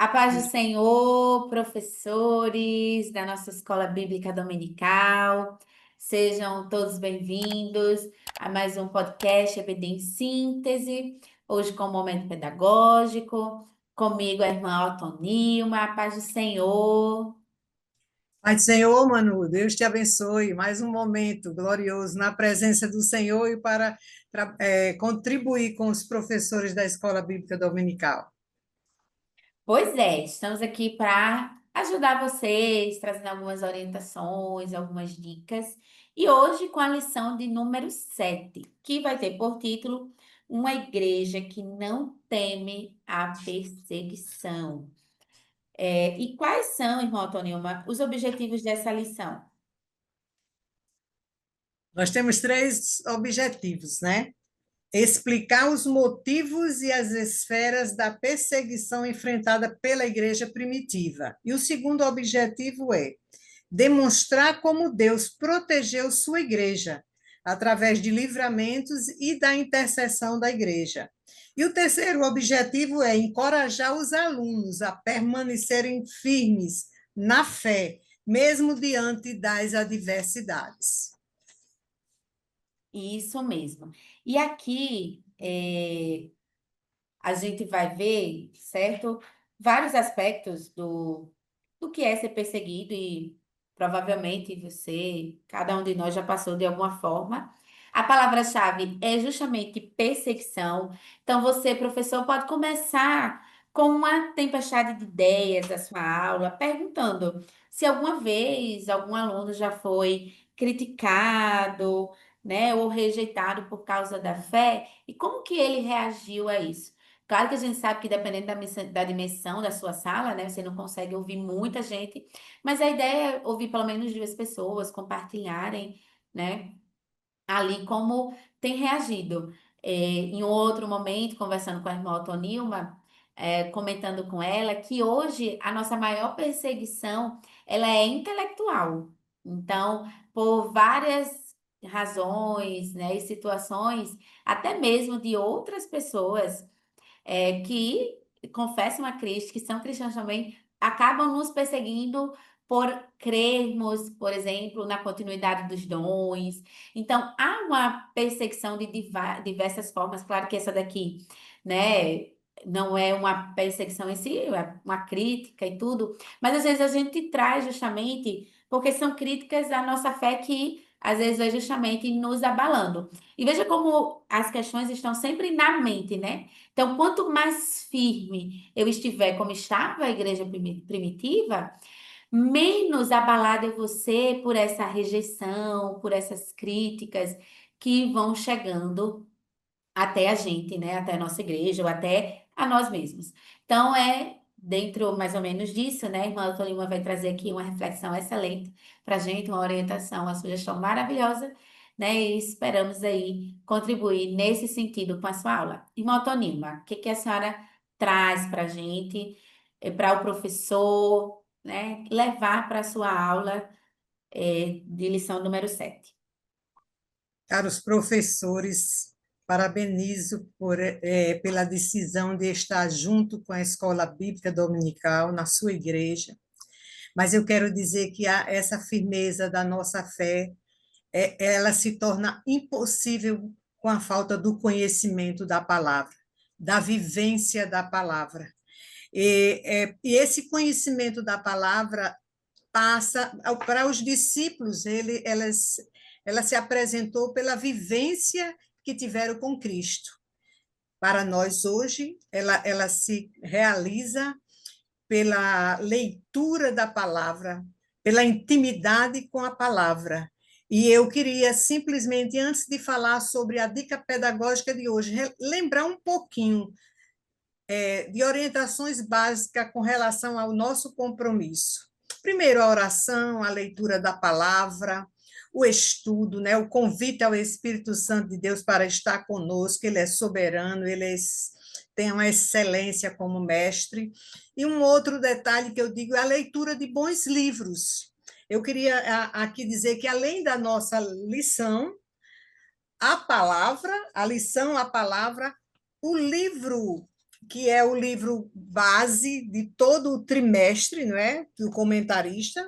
A paz do Senhor, professores da nossa Escola Bíblica Dominical, sejam todos bem-vindos a mais um podcast EBD em Síntese, hoje com um momento pedagógico, comigo a irmã Altonilma, a paz do Senhor. Pai do Senhor, Manu, Deus te abençoe. Mais um momento glorioso na presença do Senhor e para contribuir com os professores da Escola Bíblica Dominical. Pois é, estamos aqui para ajudar vocês, trazendo algumas orientações, algumas dicas. E hoje com a lição de número 7, que vai ter por título Uma Igreja que não teme a perseguição. E quais são, irmão Tonilma, os objetivos dessa lição? Nós temos três objetivos, né? Explicar os motivos e as esferas da perseguição enfrentada pela igreja primitiva. E o segundo objetivo é demonstrar como Deus protegeu sua igreja através de livramentos e da intercessão da igreja. E o terceiro objetivo é encorajar os alunos a permanecerem firmes na fé, mesmo diante das adversidades. Isso mesmo. E aqui, a gente vai ver, certo? Vários aspectos do que é ser perseguido e provavelmente você, cada um de nós já passou de alguma forma. A palavra-chave é justamente perseguição. Então, você, professor, pode começar com uma tempestade de ideias da sua aula, perguntando se alguma vez algum aluno já foi criticado, né, ou rejeitado por causa da fé e como que ele reagiu a isso. Claro que a gente sabe que dependendo da dimensão da sua sala, né, você não consegue ouvir muita gente, mas a ideia é ouvir pelo menos duas pessoas compartilharem, né, ali como tem reagido. Em outro momento, conversando com a irmã Otonilma, comentando com ela que hoje a nossa maior perseguição ela é intelectual. Então, por várias razões, né, e situações, até mesmo de outras pessoas que confessam a Cristo, que são cristãos também, acabam nos perseguindo por crermos, por exemplo, na continuidade dos dons. Então, há uma perseguição de diversas formas. Claro que essa daqui, né, não é uma perseguição em si, é uma crítica e tudo, mas às vezes a gente traz justamente porque são críticas à nossa fé que às vezes é justamente nos abalando. E veja como as questões estão sempre na mente, né? Então, quanto mais firme eu estiver, como estava a igreja primitiva, menos abalada eu vou ser por essa rejeição, por essas críticas que vão chegando até a gente, né? Até a nossa igreja ou até a nós mesmos. Então, é dentro mais ou menos disso, né? A irmã Tolima vai trazer aqui uma reflexão excelente para a gente, uma orientação, uma sugestão maravilhosa, né? E esperamos aí contribuir nesse sentido com a sua aula. Irmã Tolima, o que que a senhora traz para a gente, para o professor, né? Levar para a sua aula, de lição número 7? Caros professores, parabenizo pela decisão de estar junto com a Escola Bíblica Dominical na sua igreja, mas eu quero dizer que essa firmeza da nossa fé, ela se torna impossível com a falta do conhecimento da palavra, da vivência da palavra. E esse conhecimento da palavra passa para os discípulos, ela se apresentou pela vivência que tiveram com Cristo. Para nós hoje, ela se realiza pela leitura da palavra, pela intimidade com a palavra. E eu queria simplesmente, antes de falar sobre a dica pedagógica de hoje, lembrar um pouquinho de orientações básicas com relação ao nosso compromisso. Primeiro, a oração, a leitura da palavra, o estudo, né, o convite ao Espírito Santo de Deus para estar conosco, ele é soberano, tem uma excelência como mestre. E um outro detalhe que eu digo é a leitura de bons livros. Eu queria aqui dizer que, além da nossa lição, a palavra, a lição, a palavra, o livro que é o livro base de todo o trimestre, não é? Do comentarista.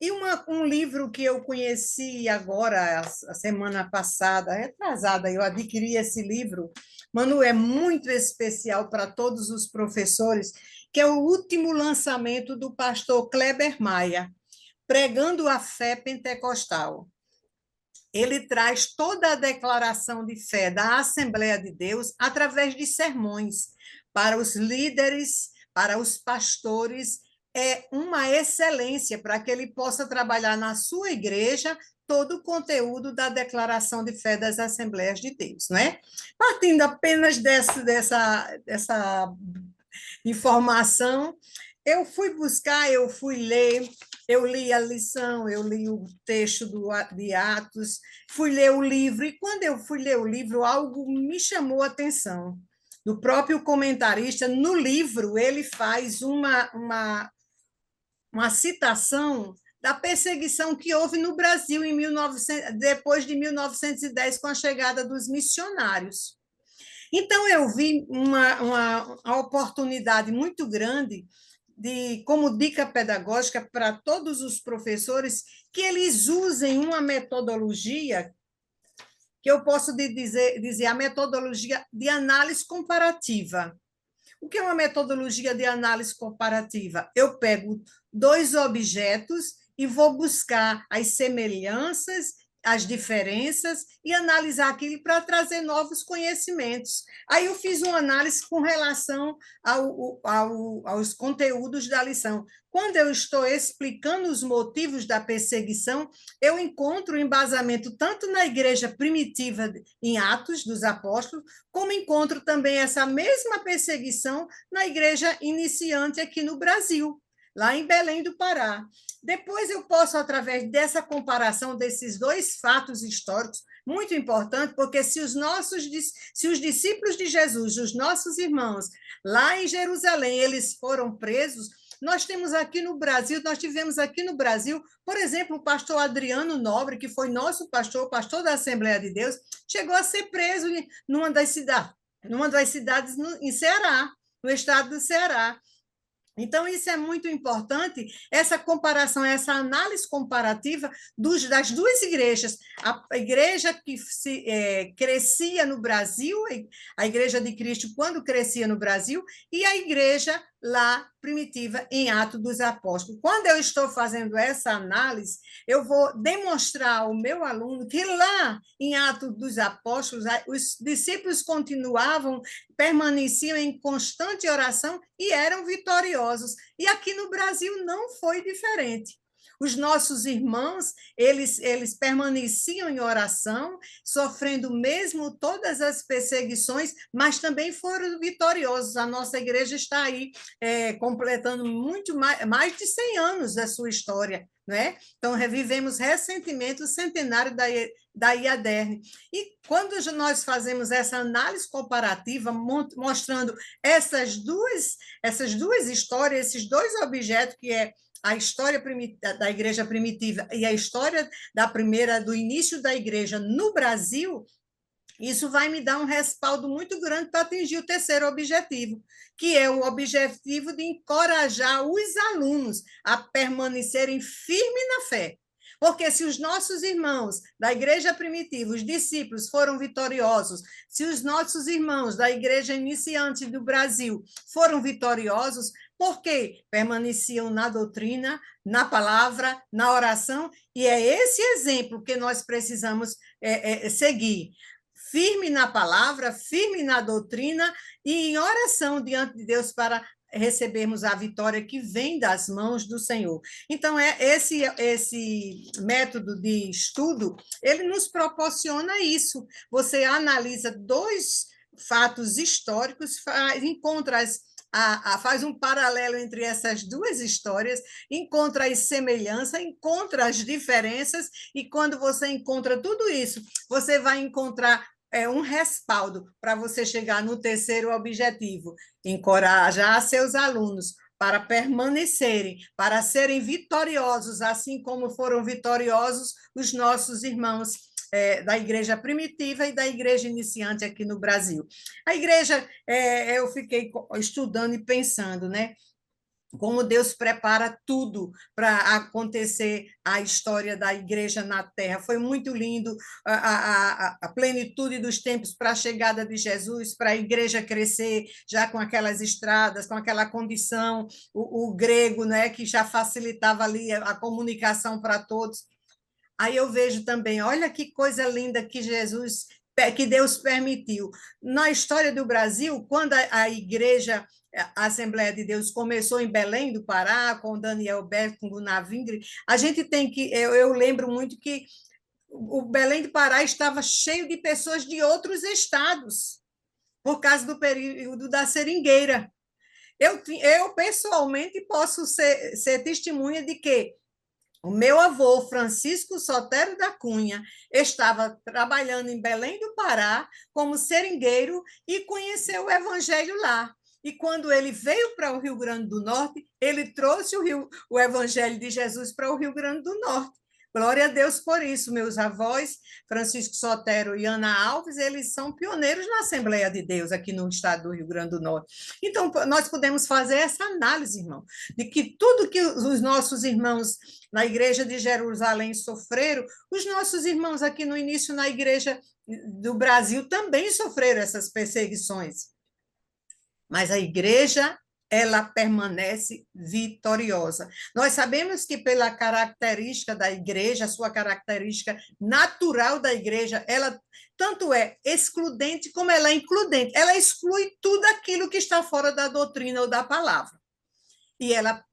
E um livro que eu conheci agora, a semana passada, retrasada, eu adquiri esse livro. Manu, é muito especial para todos os professores, que é o último lançamento do pastor Kleber Maia, Pregando a Fé Pentecostal. Ele traz toda a declaração de fé da Assembleia de Deus através de sermões para os líderes, para os pastores. É uma excelência para que ele possa trabalhar na sua igreja todo o conteúdo da declaração de fé das Assembleias de Deus, né? Partindo apenas dessa informação, eu fui buscar, eu fui ler, eu li a lição, eu li o texto de Atos, fui ler o livro, e quando eu fui ler o livro, algo me chamou a atenção. Do próprio comentarista, no livro, ele faz uma citação da perseguição que houve no Brasil em 1900, depois de 1910, com a chegada dos missionários. Então, eu vi uma oportunidade muito grande de, como dica pedagógica para todos os professores, que eles usem uma metodologia que eu posso dizer a metodologia de análise comparativa. O que é uma metodologia de análise comparativa? Eu pego dois objetos e vou buscar as semelhanças, as diferenças e analisar aquilo para trazer novos conhecimentos. Aí eu fiz uma análise com relação aos conteúdos da lição. Quando eu estou explicando os motivos da perseguição, eu encontro embasamento tanto na igreja primitiva, em Atos dos Apóstolos, como encontro também essa mesma perseguição na igreja iniciante aqui no Brasil, lá em Belém do Pará. Depois eu posso, através dessa comparação desses dois fatos históricos, muito importante, porque se os discípulos de Jesus, os nossos irmãos, lá em Jerusalém, eles foram presos, nós temos aqui no Brasil, nós tivemos aqui no Brasil, por exemplo, o pastor Adriano Nobre, que foi nosso pastor, pastor da Assembleia de Deus, chegou a ser preso numa das cidades em Ceará, no estado do Ceará. Então, isso é muito importante, essa comparação, essa análise comparativa das duas igrejas. A igreja que crescia no Brasil, a Igreja de Cristo, quando crescia no Brasil, e a igreja lá primitiva, em Atos dos Apóstolos. Quando eu estou fazendo essa análise, eu vou demonstrar ao meu aluno que lá, em Atos dos Apóstolos, os discípulos continuavam, permaneciam em constante oração e eram vitoriosos. E aqui no Brasil não foi diferente. Os nossos irmãos, eles permaneciam em oração, sofrendo mesmo todas as perseguições, mas também foram vitoriosos. A nossa igreja está aí completando muito mais de 100 anos da sua história, né? Então, revivemos recentemente o centenário da IADERN. E quando nós fazemos essa análise comparativa, mostrando essas duas histórias, esses dois objetos, que é a história da igreja primitiva e a história do início da igreja no Brasil, isso vai me dar um respaldo muito grande para atingir o terceiro objetivo, que é o objetivo de encorajar os alunos a permanecerem firmes na fé. Porque se os nossos irmãos da igreja primitiva, os discípulos, foram vitoriosos, se os nossos irmãos da igreja iniciante do Brasil foram vitoriosos, porque permaneciam na doutrina, na palavra, na oração, e é esse exemplo que nós precisamos seguir. Firme na palavra, firme na doutrina e em oração diante de Deus para recebermos a vitória que vem das mãos do Senhor. Então, esse método de estudo, ele nos proporciona isso. Você analisa dois fatos históricos, encontra faz um paralelo entre essas duas histórias, encontra as semelhanças, encontra as diferenças, e quando você encontra tudo isso, você vai encontrar um respaldo para você chegar no terceiro objetivo, encorajar seus alunos para permanecerem, para serem vitoriosos, assim como foram vitoriosos os nossos irmãos da igreja primitiva e da igreja iniciante aqui no Brasil. A igreja, eu fiquei estudando e pensando, né? Como Deus prepara tudo para acontecer a história da igreja na terra. Foi muito lindo a plenitude dos tempos para a chegada de Jesus, para a igreja crescer, já com aquelas estradas, com aquela condição, o grego, né, que já facilitava ali a comunicação para todos. Aí eu vejo também, olha que coisa linda que Deus permitiu. Na história do Brasil, quando a igreja, a Assembleia de Deus começou em Belém do Pará, com Daniel Berto, com Gunavingre, a gente tem que, eu lembro muito que o Belém do Pará estava cheio de pessoas de outros estados, por causa do período da seringueira. Eu pessoalmente posso ser testemunha de que o meu avô, Francisco Sotero da Cunha, estava trabalhando em Belém do Pará como seringueiro e conheceu o evangelho lá. E quando ele veio para o Rio Grande do Norte, ele trouxe o evangelho de Jesus para o Rio Grande do Norte. Glória a Deus por isso. Meus avós, Francisco Sotero e Ana Alves, eles são pioneiros na Assembleia de Deus aqui no estado do Rio Grande do Norte. Então, nós podemos fazer essa análise, irmão, de que tudo que os nossos irmãos na igreja de Jerusalém sofreram, os nossos irmãos aqui no início na igreja do Brasil também sofreram essas perseguições. Mas a igreja, ela permanece vitoriosa. Nós sabemos que pela característica da igreja, a sua característica natural da igreja, ela tanto é excludente como ela é includente. Ela exclui tudo aquilo que está fora da doutrina ou da palavra. E ela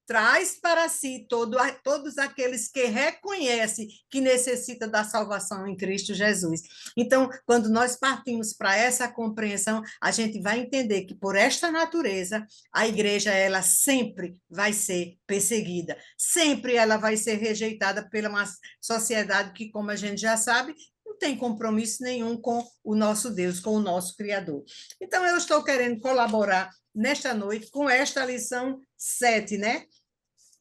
traz para si todos aqueles que reconhecem que necessita da salvação em Cristo Jesus. Então, quando nós partimos para essa compreensão, a gente vai entender que por esta natureza, a igreja ela sempre vai ser perseguida, sempre ela vai ser rejeitada pela uma sociedade que, como a gente já sabe, não tem compromisso nenhum com o nosso Deus, com o nosso Criador. Então, eu estou querendo colaborar nesta noite com esta lição 7, né?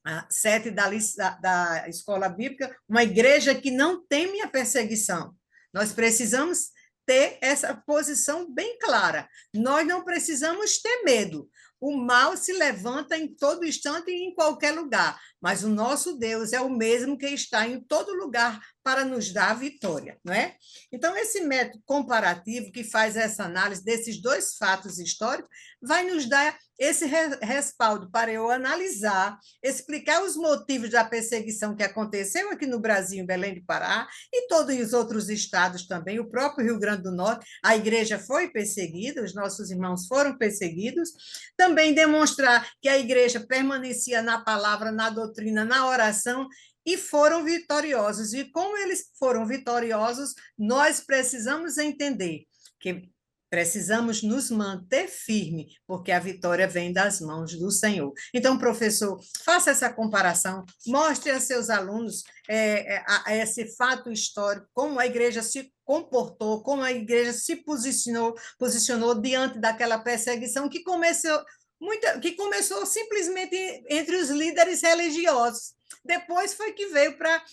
A 7 da escola bíblica, uma igreja que não teme a perseguição. Nós precisamos ter essa posição bem clara. Nós não precisamos ter medo. O mal se levanta em todo instante e em qualquer lugar, mas o nosso Deus é o mesmo que está em todo lugar para nos dar a vitória, não é? Então, esse método comparativo que faz essa análise desses dois fatos históricos vai nos dar esse respaldo para eu analisar, explicar os motivos da perseguição que aconteceu aqui no Brasil, em Belém do Pará, e todos os outros estados também, o próprio Rio Grande do Norte, a igreja foi perseguida, os nossos irmãos foram perseguidos, também demonstrar que a igreja permanecia na palavra, na doutrina, na oração, e foram vitoriosos. E como eles foram vitoriosos, nós precisamos entender que precisamos nos manter firme, porque a vitória vem das mãos do Senhor. Então, professor, faça essa comparação, mostre a seus alunos esse fato histórico, como a igreja se comportou, como a igreja se posicionou diante daquela perseguição que começou simplesmente entre os líderes religiosos. Depois foi que veio para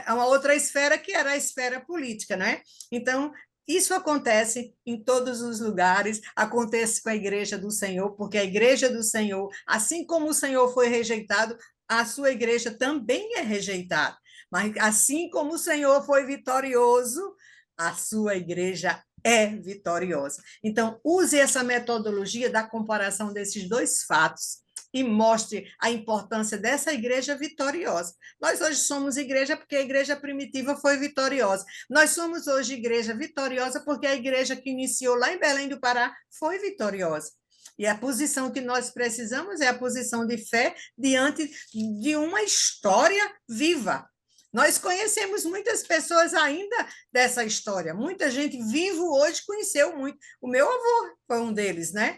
uma outra esfera, que era a esfera política, né? Então, isso acontece em todos os lugares, acontece com a igreja do Senhor, porque a igreja do Senhor, assim como o Senhor foi rejeitado, a sua igreja também é rejeitada. Mas assim como o Senhor foi vitorioso, a sua igreja é vitoriosa. Então, use essa metodologia da comparação desses dois fatos e mostre a importância dessa igreja vitoriosa. Nós hoje somos igreja porque a igreja primitiva foi vitoriosa. Nós somos hoje igreja vitoriosa porque a igreja que iniciou lá em Belém do Pará foi vitoriosa. E a posição que nós precisamos é a posição de fé diante de uma história viva. Nós conhecemos muitas pessoas ainda dessa história. Muita gente vivo hoje conheceu muito. O meu avô foi um deles, né?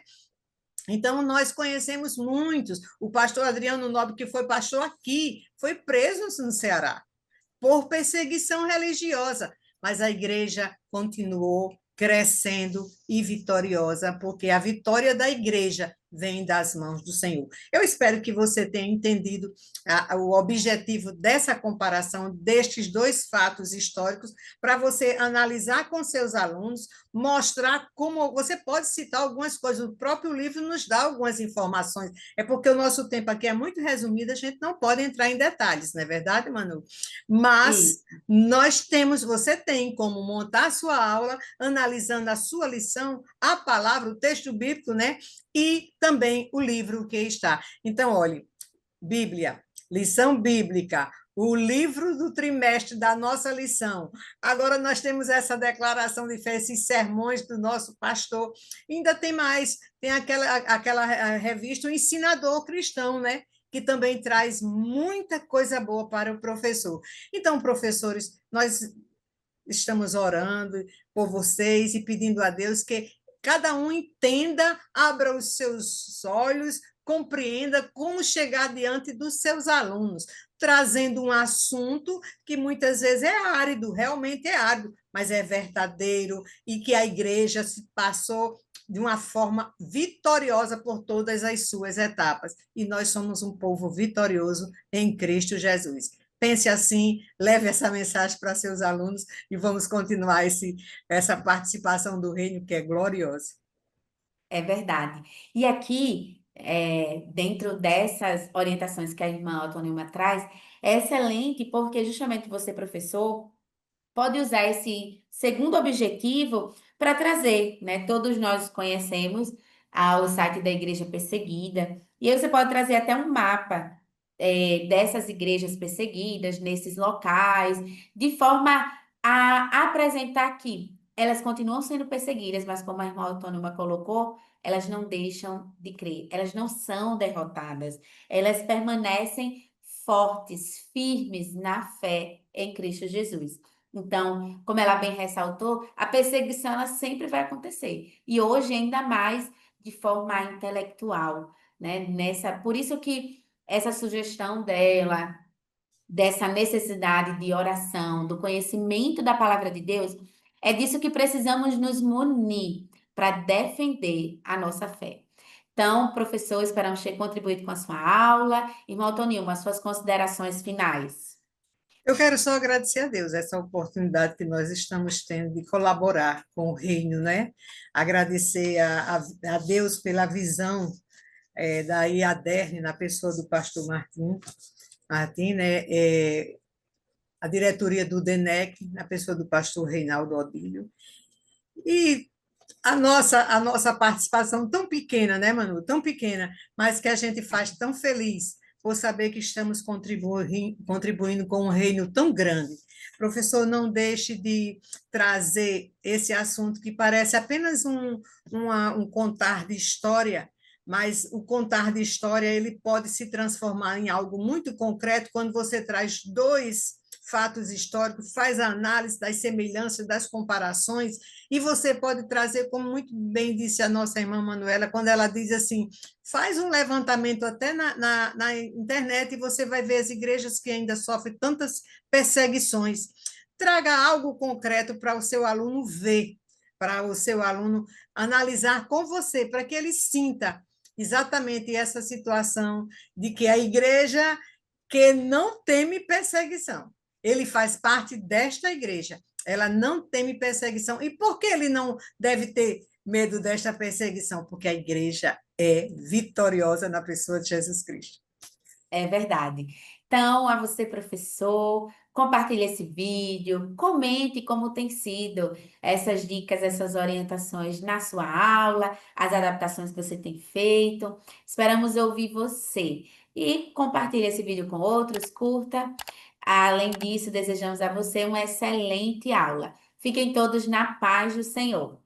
Então, nós conhecemos muitos. O pastor Adriano Nobre, que foi pastor aqui, foi preso no Ceará por perseguição religiosa, mas a igreja continuou crescendo e vitoriosa, porque a vitória da igreja vêm das mãos do Senhor. Eu espero que você tenha entendido o objetivo dessa comparação destes dois fatos históricos para você analisar com seus alunos, mostrar como você pode citar algumas coisas. O próprio livro nos dá algumas informações. É porque o nosso tempo aqui é muito resumido, a gente não pode entrar em detalhes, não é verdade, Manu? Mas E você tem como montar a sua aula, analisando a sua lição, a palavra, o texto bíblico, né? E também o livro que está. Então, olhe, Bíblia, lição bíblica, o livro do trimestre da nossa lição. Agora nós temos essa declaração de fé, esses sermões do nosso pastor. Ainda tem mais, tem aquela revista, o Ensinador Cristão, né? Que também traz muita coisa boa para o professor. Então, professores, nós estamos orando por vocês e pedindo a Deus que cada um entenda, abra os seus olhos, compreenda como chegar diante dos seus alunos, trazendo um assunto que muitas vezes é árido, realmente é árido, mas é verdadeiro e que a igreja se passou de uma forma vitoriosa por todas as suas etapas. E nós somos um povo vitorioso em Cristo Jesus. Pense assim, leve essa mensagem para seus alunos e vamos continuar essa participação do reino que é gloriosa. é verdade. E aqui, dentro dessas orientações que a irmã Autônoma traz, é excelente porque justamente você, professor, pode usar esse segundo objetivo para trazer, né? Todos nós conhecemos o site da Igreja Perseguida, e aí você pode trazer até um mapa dessas igrejas perseguidas, nesses locais, de forma a apresentar que elas continuam sendo perseguidas, mas como a irmã Autônoma colocou, elas não deixam de crer, elas não são derrotadas, elas permanecem fortes, firmes na fé em Cristo Jesus. Então, como ela bem ressaltou, a perseguição ela sempre vai acontecer. E hoje ainda mais de forma intelectual, né? Por isso que essa sugestão dela, dessa necessidade de oração, do conhecimento da palavra de Deus, é disso que precisamos nos munir para defender a nossa fé. Então, professor, esperamos ter contribuído com a sua aula. Irmão Toninho, as suas considerações finais. Eu quero só agradecer a Deus essa oportunidade que nós estamos tendo de colaborar com o reino, né? Agradecer a Deus pela visão da IADERN na pessoa do pastor Martim, né? A diretoria do DENEC, na pessoa do pastor Reinaldo Odílio, e a nossa participação tão pequena, né, Manu? Tão pequena, mas que a gente faz tão feliz por saber que estamos contribuindo com um reino tão grande. Professor, não deixe de trazer esse assunto que parece apenas um contar de história, mas o contar de história ele pode se transformar em algo muito concreto quando você traz dois fatos históricos, faz a análise das semelhanças, das comparações, e você pode trazer, como muito bem disse a nossa irmã Manuela, quando ela diz assim, faz um levantamento até na internet e você vai ver as igrejas que ainda sofrem tantas perseguições. Traga algo concreto para o seu aluno ver, para o seu aluno analisar com você, para que ele sinta exatamente essa situação de que a igreja que não teme perseguição. Ele faz parte desta igreja. Ela não teme perseguição. E por que ele não deve ter medo desta perseguição? Porque a igreja é vitoriosa na pessoa de Jesus Cristo. É verdade. Então, a você, professor, compartilhe esse vídeo, comente como tem sido essas dicas, essas orientações na sua aula, as adaptações que você tem feito. Esperamos ouvir você. E compartilhe esse vídeo com outros, curta. Além disso, desejamos a você uma excelente aula. Fiquem todos na paz do Senhor.